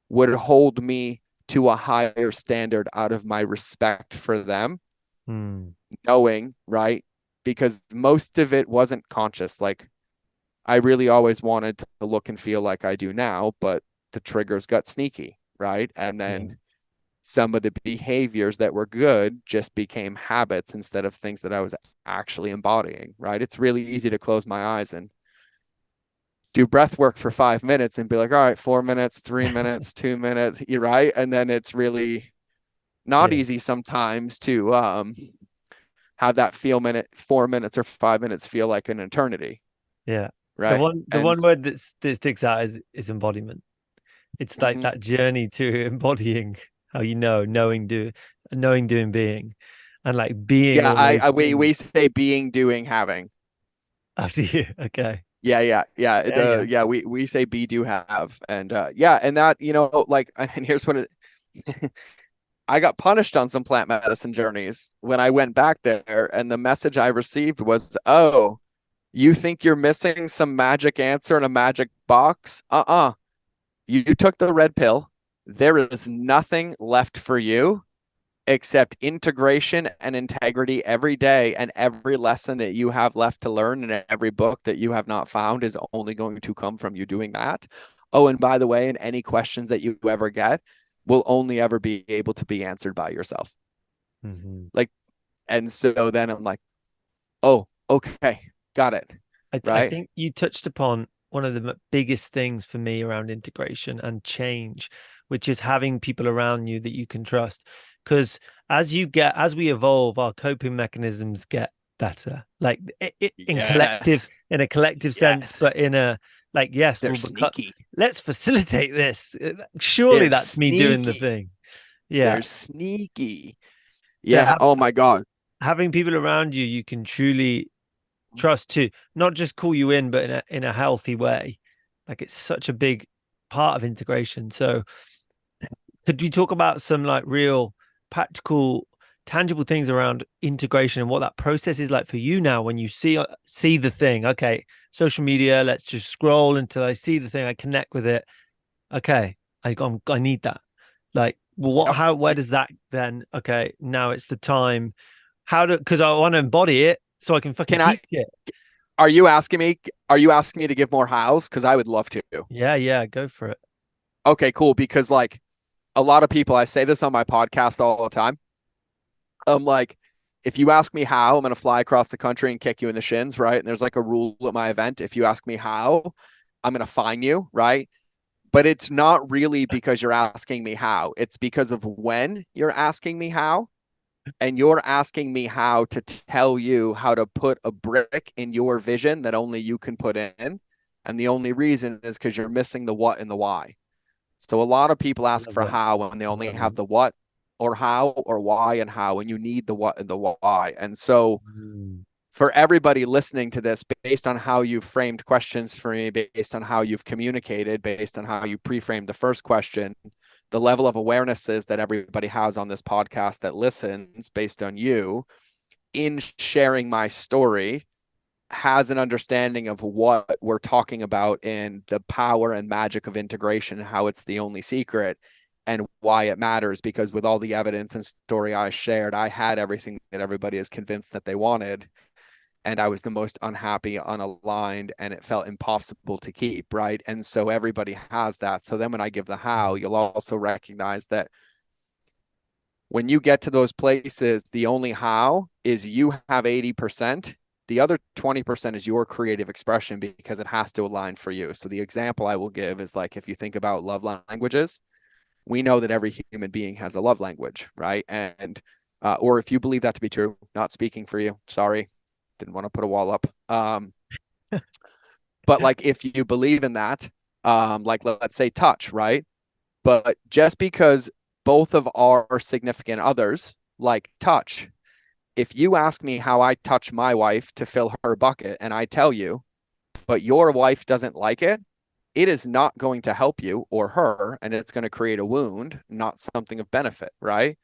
would hold me to a higher standard out of my respect for them, knowing, right? Because most of it wasn't conscious. Like, I really always wanted to look and feel like I do now, but the triggers got sneaky, right? And then some of the behaviors that were good just became habits instead of things that I was actually embodying, right? It's really easy to close my eyes and do breath work for 5 minutes and be like, all right, 4 minutes, 3 minutes, 2 minutes, you're right. And then it's really not easy sometimes to have that 4 minutes or 5 minutes feel like an eternity. Yeah. Right. The one word that sticks out is embodiment. It's like that journey to embodying how knowing, doing, being, and like being. Yeah, we say being, doing, having. After you, okay. Yeah. We say be, do, have, and and that, like, and here's what I got punished on some plant medicine journeys when I went back there, and the message I received was, oh, you think you're missing some magic answer in a magic box? You took the red pill. There is nothing left for you except integration and integrity every day. And every lesson that you have left to learn and every book that you have not found is only going to come from you doing that. Oh, and by the way, and any questions that you ever get will only ever be able to be answered by yourself. Like, and so then I'm like, oh, okay, got it. I think you touched upon one of the biggest things for me around integration and change, which is having people around you that you can trust. Because as we evolve, our coping mechanisms get better, like in a collective sense, but in a like, yes, they're sneaky. Let's facilitate this. Surely that's me doing the thing. Yeah, they're sneaky. Yeah. Oh my God. Having people around you, you can truly trust to not just call you in, but in a healthy way. Like, it's such a big part of integration. So could we talk about some like real practical, tangible things around integration and what that process is like for you now when you see the thing? Okay, social media, let's just scroll until I see the thing, I connect with it. Okay, I need that. Like, well, where does that then? Okay, now it's the time. Because I want to embody it so I can fucking teach it. Are you asking me to give more hows? Because I would love to. Yeah, go for it. Okay, cool. Because like a lot of people, I say this on my podcast all the time. I'm like, if you ask me how, I'm going to fly across the country and kick you in the shins, right? And there's like a rule at my event. If you ask me how, I'm going to fine you, right? But it's not really because you're asking me how. It's because of when you're asking me how. And you're asking me how to tell you how to put a brick in your vision that only you can put in. And the only reason is because you're missing the what and the why. So a lot of people ask for how when they only have the what or how or why and how, and you need the what and the why. And so for everybody listening to this, based on how you've framed questions for me, based on how you've communicated, based on how you pre-framed the first question, the level of awarenesses that everybody has on this podcast that listens based on you in sharing my story has an understanding of what we're talking about in the power and magic of integration, how it's the only secret and why it matters. Because with all the evidence and story I shared, I had everything that everybody is convinced that they wanted. And I was the most unhappy, unaligned, and it felt impossible to keep, right? And so everybody has that. So then when I give the how, you'll also recognize that when you get to those places, the only how is you have 80%. The other 20% is your creative expression because it has to align for you. So the example I will give is like, if you think about love languages, we know that every human being has a love language, right? And, or if you believe that to be true, not speaking for you, sorry, didn't want to put a wall up. But like, if you believe in that, like let's say touch, right? But just because both of our significant others like touch, if you ask me how I touch my wife to fill her bucket and I tell you, but your wife doesn't like it, it is not going to help you or her, and it's going to create a wound, not something of benefit, right?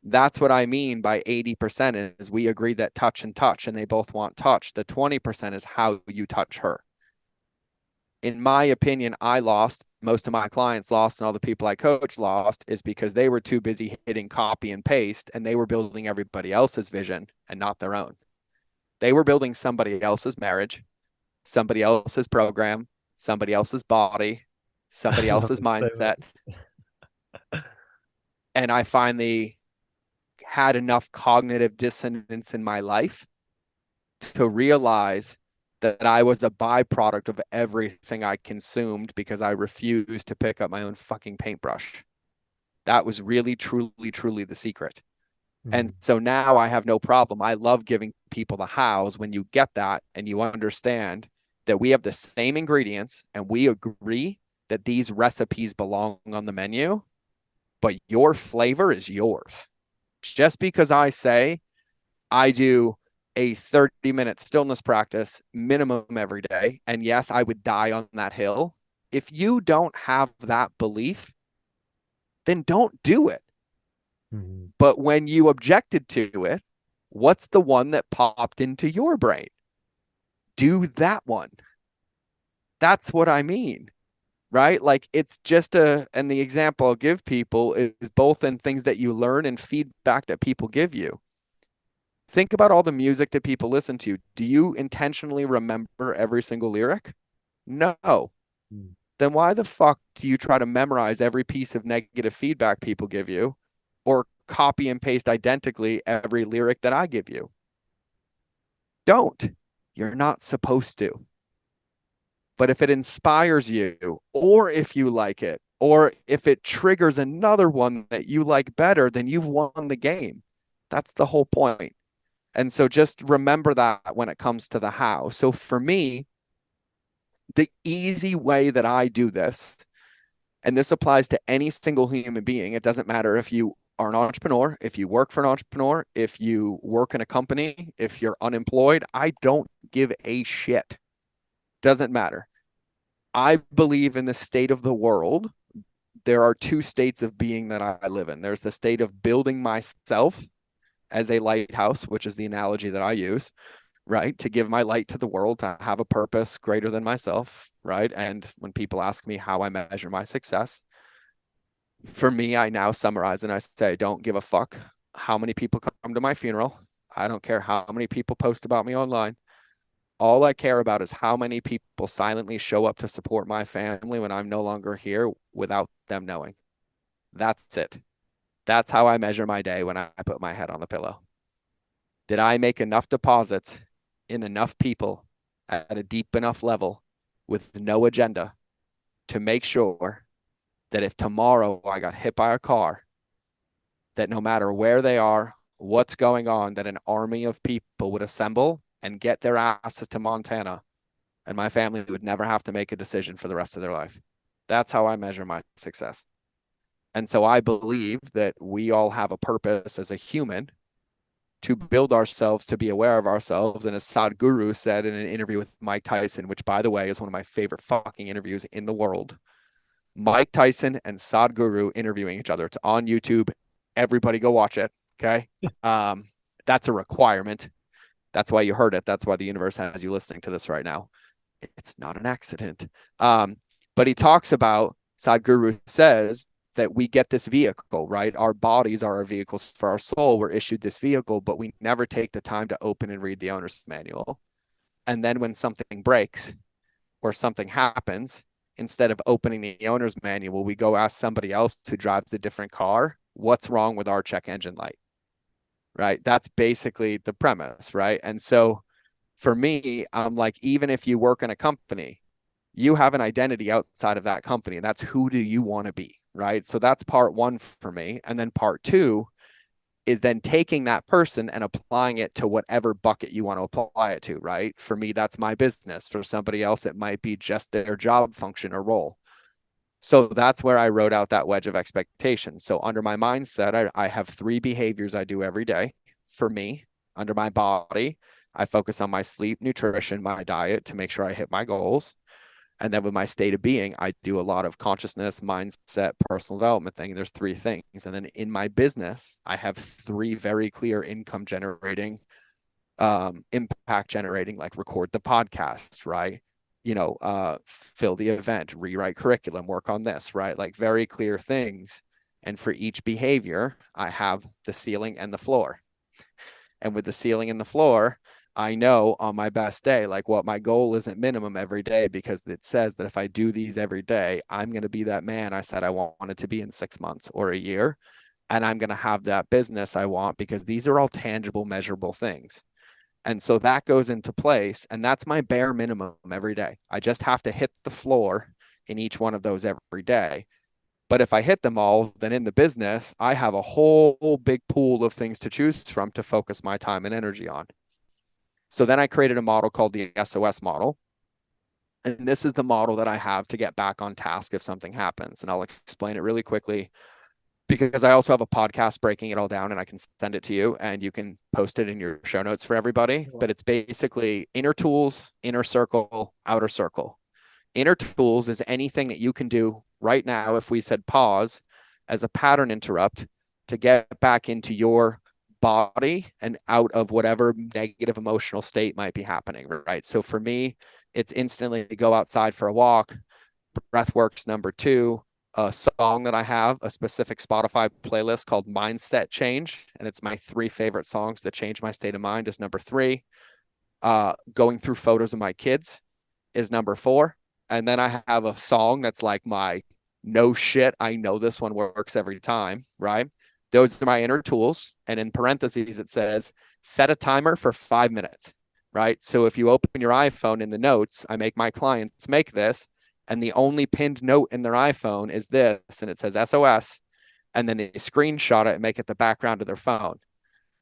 That's what I mean by 80% is we agree that touch and touch, and they both want touch. The 20% is how you touch her. In my opinion, I lost, most of my clients lost, and all the people I coach lost is because they were too busy hitting copy and paste, and they were building everybody else's vision and not their own. They were building somebody else's marriage, somebody else's program, somebody else's body, somebody else's mindset. And I finally had enough cognitive dissonance in my life to realize that I was a byproduct of everything I consumed because I refused to pick up my own fucking paintbrush. That was really, truly, truly the secret. And so now I have no problem. I love giving people the hows when you get that and you understand that we have the same ingredients and we agree that these recipes belong on the menu, but your flavor is yours. Just because I say I do a 30-minute stillness practice minimum every day, and yes, I would die on that hill. If you don't have that belief, then don't do it. But when you objected to it, what's the one that popped into your brain? Do that one. That's what I mean, right? Like it's just and the example I'll give people is both in things that you learn and feedback that people give you. Think about all the music that people listen to. Do you intentionally remember every single lyric? No. Then why the fuck do you try to memorize every piece of negative feedback people give you or copy and paste identically every lyric that I give you? Don't. You're not supposed to. But if it inspires you, or if you like it, or if it triggers another one that you like better, then you've won the game. That's the whole point. And so just remember that when it comes to the how. So for me, the easy way that I do this, and this applies to any single human being, it doesn't matter if you are an entrepreneur, if you work for an entrepreneur, if you work in a company, if you're unemployed, I don't give a shit. Doesn't matter. I believe in the state of the world. There are two states of being that I live in. There's the state of building myself as a lighthouse, which is the analogy that I use, right? To give my light to the world, to have a purpose greater than myself, right? And when people ask me how I measure my success, for me, I now summarize and I say, don't give a fuck how many people come to my funeral. I don't care how many people post about me online. All I care about is how many people silently show up to support my family when I'm no longer here without them knowing. That's it. That's how I measure my day when I put my head on the pillow. Did I make enough deposits in enough people at a deep enough level with no agenda to make sure that if tomorrow I got hit by a car, that no matter where they are, what's going on, that an army of people would assemble and get their asses to Montana and my family would never have to make a decision for the rest of their life. That's how I measure my success. And so I believe that we all have a purpose as a human to build ourselves, to be aware of ourselves. And as Sadhguru said in an interview with Mike Tyson, which, by the way, is one of my favorite fucking interviews in the world, Mike Tyson and Sadhguru interviewing each other. It's on YouTube. Everybody go watch it. Okay. That's a requirement. That's why you heard it. That's why the universe has you listening to this right now. It's not an accident. But he talks about, Sadhguru says that we get this vehicle, right? Our bodies are our vehicles for our soul. We're issued this vehicle, but we never take the time to open and read the owner's manual. And then when something breaks or something happens, instead of opening the owner's manual, we go ask somebody else who drives a different car, what's wrong with our check engine light, right? That's basically the premise, right? And so for me, I'm like, even if you work in a company, you have an identity outside of that company, and that's who do you want to be, right? So that's part one for me. And then part two is then taking that person and applying it to whatever bucket you want to apply it to, right? For me, that's my business. For somebody else, it might be just their job function or role. So that's where I wrote out that wedge of expectation. So under my mindset, I have 3 behaviors I do every day. For me, under my body, I focus on my sleep, nutrition, my diet to make sure I hit my goals. And then with my state of being, I do a lot of consciousness, mindset, personal development thing. There's 3 things. And then in my business, I have 3 very clear income generating, impact generating, like record the podcast, right? Fill the event, rewrite curriculum, work on this, right? Like very clear things. And for each behavior, I have the ceiling and the floor. And with the ceiling and the floor, I know on my best day, like what my goal is at minimum every day, because it says that if I do these every day, I'm going to be that man I said I wanted to be in 6 months or a year. And I'm going to have that business I want, because these are all tangible, measurable things. And so that goes into place. And that's my bare minimum every day. I just have to hit the floor in each one of those every day. But if I hit them all, then in the business, I have a whole big pool of things to choose from to focus my time and energy on. So then I created a model called the SOS model. And this is the model that I have to get back on task if something happens. And I'll explain it really quickly, because I also have a podcast breaking it all down, and I can send it to you and you can post it in your show notes for everybody. But it's basically inner tools, inner circle, outer circle. Inner tools is anything that you can do right now, if we said pause, as a pattern interrupt to get back into your body and out of whatever negative emotional state might be happening, right? So for me, it's instantly go outside for a walk. Breath work's number 2. A song that I have, a specific Spotify playlist called Mindset Change, and it's my 3 favorite songs that change my state of mind, is number 3. Going through photos of my kids is number 4. And then I have a song that's like my no shit, I know this one works every time, right? Those are my inner tools. And in parentheses, it says, set a timer for 5 minutes, right? So if you open your iPhone in the notes, I make my clients make this, and the only pinned note in their iPhone is this, and it says SOS, and then they screenshot it and make it the background of their phone.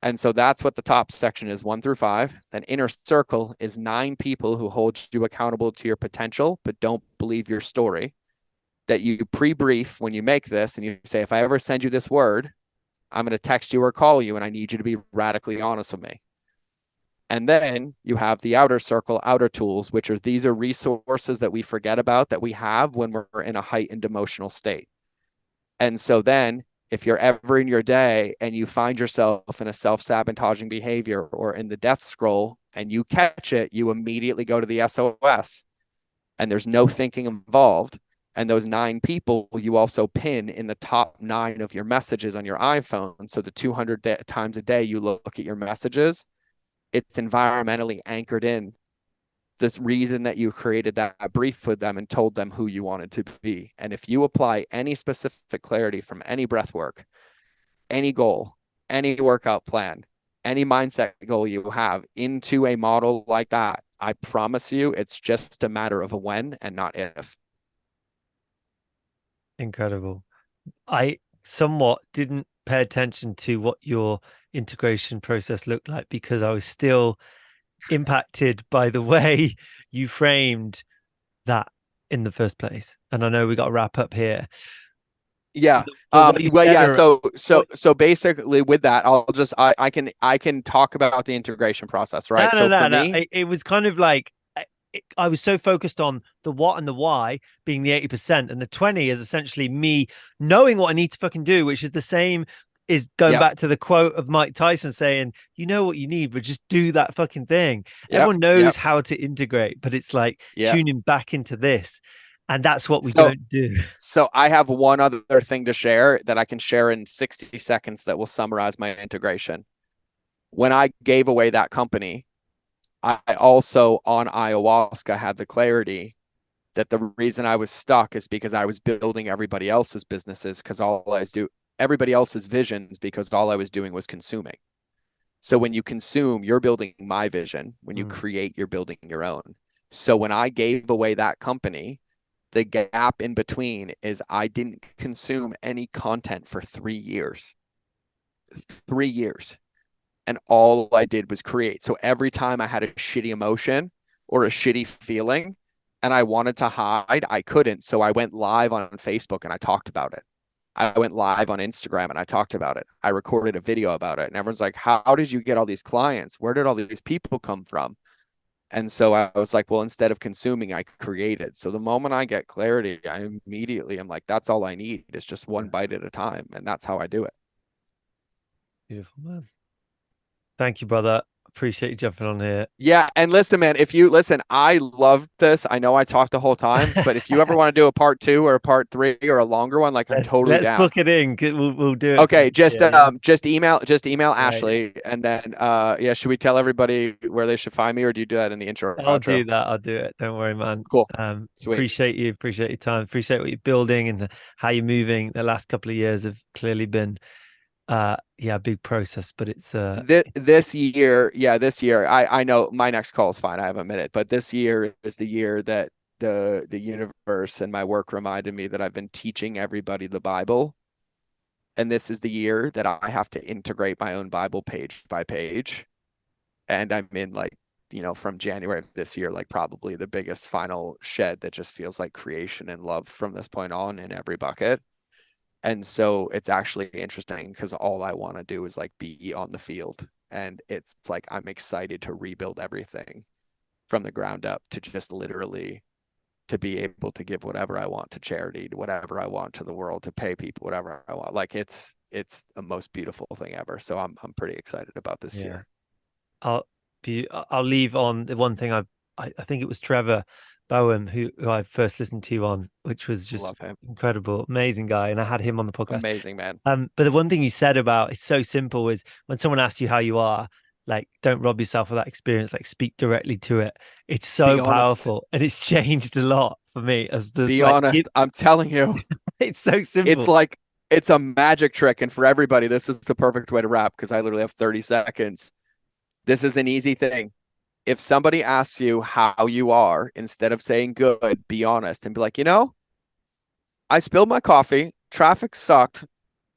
And so that's what the top section is, 1 through 5. Then inner circle is 9 people who hold you accountable to your potential, but don't believe your story, that you pre-brief when you make this. And you say, if I ever send you this word, I'm going to text you or call you, and I need you to be radically honest with me. And then you have the outer circle, outer tools, which are, these are resources that we forget about that we have when we're in a heightened emotional state. And so then if you're ever in your day and you find yourself in a self-sabotaging behavior or in the death scroll and you catch it, you immediately go to the SOS, and there's no thinking involved. And those 9 people you also pin in the top 9 of your messages on your iPhone. So the 200 times a day you look at your messages, it's environmentally anchored in this reason that you created that brief with them and told them who you wanted to be. And if you apply any specific clarity from any breath work, any goal, any workout plan, any mindset goal you have into a model like that, I promise you it's just a matter of a when and not if. Incredible. I somewhat didn't pay attention to what your integration process looked like because I was still impacted by the way you framed that in the first place. And I know we got to wrap up here. Yeah. But what you Well, said yeah. what- So basically with that, I can talk about the integration process, right? No, So for no. me, It was kind of like I was so focused on the what and the why being the 80%, and the 20 is essentially me knowing what I need to fucking do, which is the same is going yep, back to the quote of Mike Tyson saying, you know what you need, but just do that fucking thing. yep, Everyone knows yep, how to integrate, but it's like yep. tuning back into this. And that's what we So don't do. so I have one other thing to share that I can share in 60 seconds that will summarize my integration. When I gave away that company, I also on ayahuasca had the clarity that the reason I was stuck is because I was building everybody else's businesses because all I was everybody else's visions because all I was doing was consuming. So when you consume, you're building my vision. When you create, you're building your own. So when I gave away that company, the gap in between is I didn't consume any content for 3 years. 3 years. And all I did was create. So every time I had a shitty emotion or a shitty feeling and I wanted to hide, I couldn't. So I went live on Facebook and I talked about it. I went live on Instagram and I talked about it. I recorded a video about it. And everyone's like, how did you get all these clients? Where did all these people come from? And so I was like, well, instead of consuming, I created. So the moment I get clarity, I immediately am like, that's all I need. It's just one bite at a time. And that's how I do it. Beautiful, man. Thank you, brother. Appreciate you jumping on here. Yeah. And listen, man, if you listen, I love this. I know I talked the whole time, but if you ever want to do a part 2 or a part 3 or a longer one, like I'm totally let's down. book it in. We'll do it. Okay. Just email Yeah. Ashley. And then, should we tell everybody where they should find me or do you do that in the intro? I'll do that. I'll do it. Don't worry, man. Cool. Sweet. Appreciate you. Appreciate your time. Appreciate what you're building and how you're moving. The last couple of years have clearly been a big process, but it's this year I know my next call is fine, I have a minute, but this year is the year that the universe and my work reminded me that I've been teaching everybody the Bible, and this is the year that I have to integrate my own Bible page by page, and I'm in from January of this year, like probably the biggest final shed that just feels like creation and love from this point on in every bucket. And so it's actually interesting because all I want to do is like be on the field. And it's like I'm excited to rebuild everything from the ground up to just literally to be able to give whatever I want to charity, whatever I want to the world, to pay people whatever I want. Like it's the most beautiful thing ever. So I'm pretty excited about this year. I'll leave on the one thing I think it was Trevor Bowen who I first listened to on, which was just incredible, amazing guy, and I had him on the podcast. Amazing, man. But the one thing you said about it's so simple is when someone asks you how you are, like don't rob yourself of that experience, like speak directly to it. It's so powerful, and it's changed a lot for me. Be honest, I'm telling you, it's so simple. It's like it's a magic trick, and for everybody, this is the perfect way to wrap because I literally have 30 seconds. This is an easy thing. If somebody asks you how you are, instead of saying good, be honest and be like, I spilled my coffee, traffic sucked,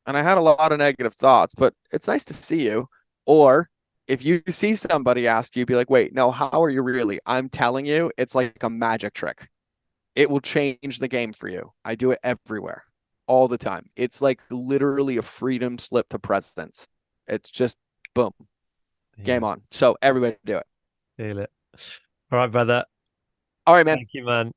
and I had a lot of negative thoughts, but it's nice to see you. Or if you see somebody ask you, be like, wait, no, how are you really? I'm telling you, it's like a magic trick. It will change the game for you. I do it everywhere, all the time. It's like literally a freedom slip to presence. It's just boom, game on. So everybody do it. Feel it. All right, brother. All right, man. Thank you, man.